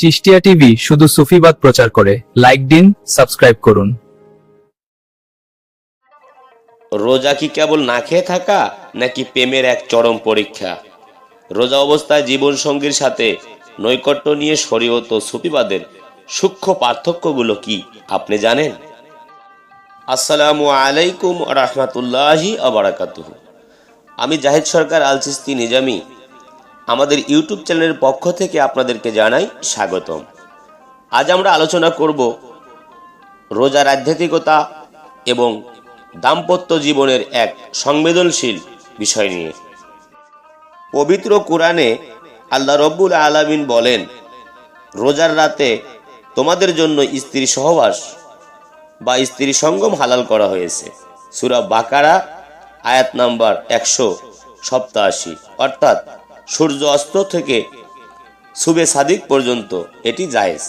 Chishtia TV শুধু সুফিবাদ প্রচার করে। লাইক দিন, সাবস্ক্রাইব করুন। রোজা কি কেবল না খেয়ে থাকা, নাকি প্রেমের এক চরম পরীক্ষা? রোজা অবস্থায় জীবন সঙ্গীর সাথে নৈকট্য নিয়ে শরীয়ত ও সুফিবাদের সূক্ষ্ম পার্থক্যগুলো কি আপনি জানেন? আসসালামু আলাইকুম রাহমাতুল্লাহি ওয়া বারাকাতুহু। আমি জাহিদ সরকার আল চিশতি নিজামী আমাদের ইউটিউব চ্যানেলের পক্ষ থেকে আপনাদেরকে জানাই স্বাগতম। আজ আমরা আলোচনা করব রোজার আধ্যাত্মিকতা এবং দাম্পত্য জীবনের এক সংবেদনশীল বিষয় নিয়ে। পবিত্র কোরআনে আল্লাহ রব্বুল আলামিন বলেন, রোজার রাতে তোমাদের জন্য স্ত্রী সহবাস বা স্ত্রী সঙ্গম হালাল করা হয়েছে। সূরা বাকারা আয়াত নাম্বার 187, অর্থাৎ সূর্য অস্ত থেকে সুবে সাদিক পর্যন্ত এটি জায়েজ।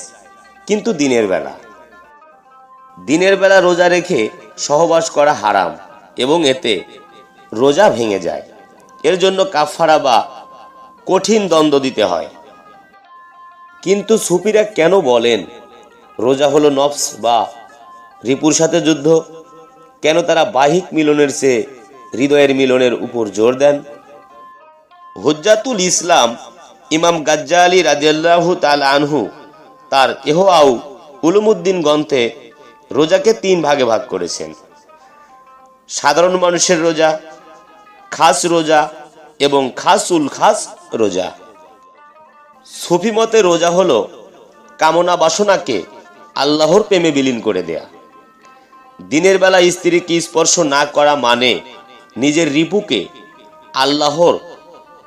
কিন্তু দিনের বেলা রোজা রেখে সহবাস করা হারাম এবং এতে রোজা ভেঙে যায়। এর জন্য কাফারা বা কঠিন দণ্ড দিতে হয়। কিন্তু সুফিরা কেন বলেন রোজা হলো নফস বা রিপুর সাথে যুদ্ধ? কেন তারা বাহিক মিলনের চেয়ে হৃদয়ের মিলনের উপর জোর দেন? হুজ্জাতুল ইসলাম ইমাম গাজ্জালি রাদিয়াল্লাহু তাআলা আনহু তার ইহয়াউ উলুমুদ্দিন গ্রন্থে রোজাকে 3 ভাগে ভাগ করেছেন: সাধারণ মানুষের রোজা, খাস রোজা এবং খাসুল খাস রোজা। সুফি মতে রোজা হলো কামনা বাসনাকে আল্লাহর প্রেমে বিলীন করে দেয়া। দিনের বেলা স্ত্রীকে স্পর্শ না করা মানে নিজের রিপুকে আল্লাহর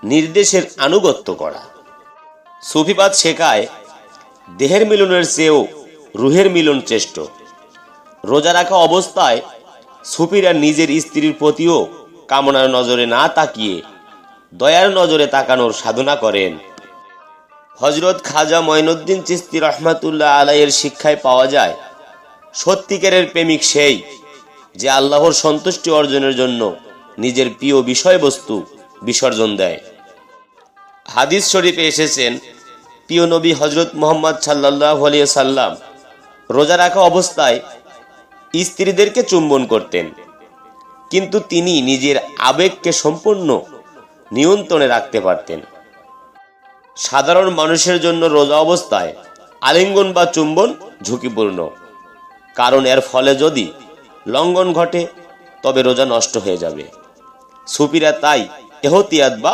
নির্দেশের আনুগত্য করা। সুফিবাদ শেখায় দেহের মিলনের চেয়েও রুহের মিলন শ্রেষ্ঠ। রোজা রাখা অবস্থায় সুফিরা নিজের স্ত্রীর প্রতিও কামনার নজরে না তাকিয়ে দয়ার নজরে তাকানোর সাধনা করেন। হযরত খাজা মঈনুদ্দিন চিশতি রহমাতুল্লাহ আলাইহির শিক্ষায় পাওয়া যায়, সত্যিকারের প্রেমিক সেই যে আল্লাহর সন্তুষ্টি অর্জনের জন্য নিজের প্রিয় বিষয়বস্তু বিসর্জন দেয়। হাদিস শরীফে এসেছেন, প্রিয় নবী হযরত মুহাম্মদ সাল্লাল্লাহু আলাইহি সাল্লাম রোজা রাখা অবস্থায় স্ত্রীদেরকে চুম্বন করতেন, কিন্তু তিনি নিজের আবেগকে সম্পূর্ণ নিয়ন্ত্রণে রাখতে পারতেন। সাধারণ মানুষের জন্য রোজা অবস্থায় আলিঙ্গন বা চুম্বন ঝুঁকিপূর্ণ, কারণ এর ফলে যদি লঙ্ঘন ঘটে তবে রোজা নষ্ট হয়ে যাবে। সুফিরা তাই এহতিয়াত বা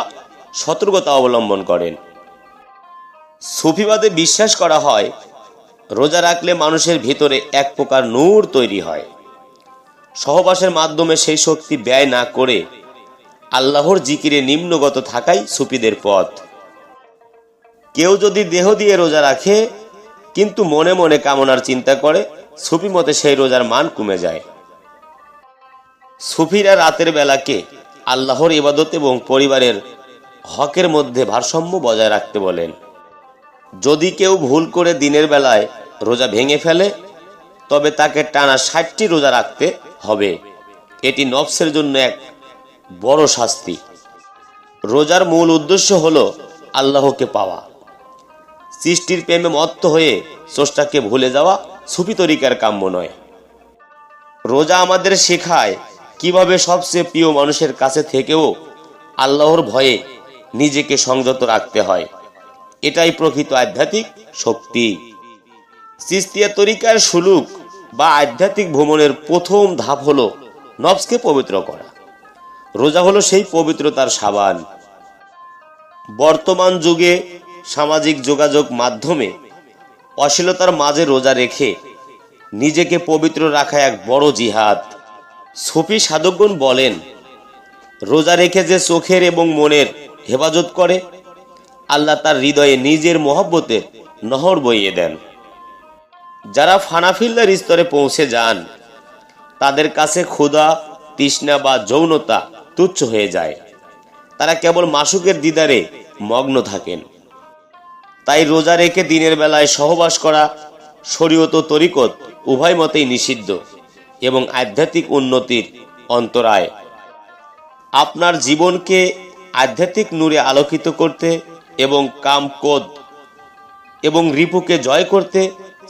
সতর্কতা অবলম্বন করেন। সুফিবাদে বিশ্বাস করা হয় রোজা রাখলে মানুষের ভিতরে এক প্রকার নূর তৈরি হয়। সহবাসের মাধ্যমে সেই শক্তি ব্যয় না করে আল্লাহর জিকিরে নিম্নগত থাকাই সুফিদের পথ। কেউ যদি দেহ দিয়ে রোজা রাখে কিন্তু মনে মনে কামনার চিন্তা করে, সুফি মতে সেই রোজার মান কমে যায়। সুফিরা রাতের বেলাকে আল্লাহর ইবাদত এবং পরিবারের হকের মধ্যে ভারসাম্য বজায় রাখতে বলেন। যদি কেউ ভুল করে দিনের বেলায় রোজা ভেঙে ফেলে তবে তাকে টানা 60টি রোজা রাখতে হবে। এটি নফসের জন্য এক বড় শাস্তি। রোজার মূল উদ্দেশ্য হলো আল্লাহকে পাওয়া। সৃষ্টির প্রেমে মত্ত হয়ে স্রষ্টাকে ভুলে যাওয়া সুফি তরিকার কাম্য নয়। রোজা আমাদের শেখায় কিভাবে সবচেয়ে প্রিয় মানুষের কাছে থেকেও আল্লাহর ভয়ে নিজেকে সংযত রাখতে হয়। এটাই প্রকৃত আধ্যাত্মিক শক্তি। চিশতিয়া তরিকার সুলুক বা আধ্যাত্মিক ভ্রমণের প্রথম ধাপ হলো নফসকে পবিত্র করা। রোজা হলো সেই পবিত্রতার সাবান। বর্তমান যুগে সামাজিক যোগাযোগ মাধ্যমে অশ্লীলতার মাঝে রোজা রেখে নিজেকে পবিত্র রাখা এক বড় জিহাদ। সুফি সাধকগণ বলেন, রোজা রেখে যে চোখের এবং মনের হেফাজত করে, আল্লাহ তার হৃদয়ে নিজের মহব্বতের নহর বইয়ে দেন। যারা ফানাফিল্লার স্তরে পৌঁছে যান তাদের কাছে ক্ষুধা, তৃষ্ণা বা যৌনতা তুচ্ছ হয়ে যায়। তারা কেবল মাসুকের দিদারে মগ্ন থাকেন। তাই রোজা রেখে দিনের বেলায় সহবাস করা শরীয়ত ও তরিকত উভয় মতেই নিষিদ্ধ এবং আধ্যাত্মিক উন্নতির অন্তরায়। আপনার জীবনকে আধ্যাত্মিক নূরে আলোকিত করতে এবং কাম, ক্রোধ এবং রিপুকে জয় করতে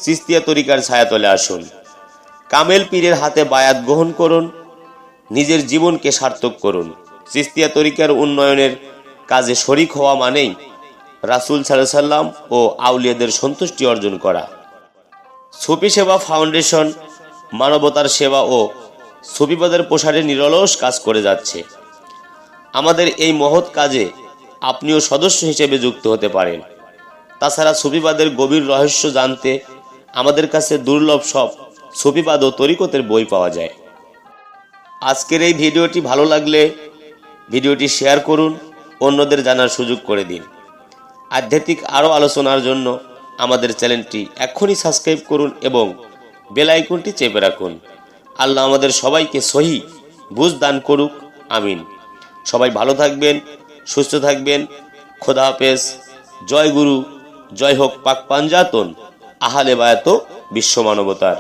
চিশতিয়া তরিকার ছায়াতলে আসুন। কামেল পীরের হাতে বায়াত গ্রহণ করুন, নিজের জীবনকে সার্থক করুন। চিশতিয়া তরিকার উন্নয়নের কাজে শরিক হওয়া মানেই রাসূল সাল্লাল্লাহু আলাইহি সাল্লাম ও আউলিয়াদের সন্তুষ্টি অর্জন করা। সুফি সেবা ফাউন্ডেশন মানবতার সেবা ও সুফিবাদের প্রসারে নিরলস কাজ করে যাচ্ছে। আমাদের এই মহৎ কাজে আপনিও সদস্য হিসেবে যুক্ত হতে পারেন। তাছাড়া সুফিবাদের গভীর রহস্য জানতে আমাদের কাছে দুর্লভ সব সুফিবাদ ও তরিকতের বই পাওয়া যায়। আজকের এই ভিডিওটি ভালো লাগলে ভিডিওটি শেয়ার করুন, অন্যদের জানার সুযোগ করে দিন। আধ্যাত্মিক আরও আলোচনার জন্য আমাদের চ্যানেলটি এখনই সাবস্ক্রাইব করুন এবং বেল আইকনটি চেপে রাখুন। আল্লাহ আমাদের সবাইকে সহি বুঝ দান করুক, আমিন। সবাই ভালো থাকবেন, সুস্থ থাকবেন। খোদা হাফেজ। জয় গুরু, জয় হোক পাক পাঞ্জাতন, আহলে বায়াত বিশ্ব মানবতার।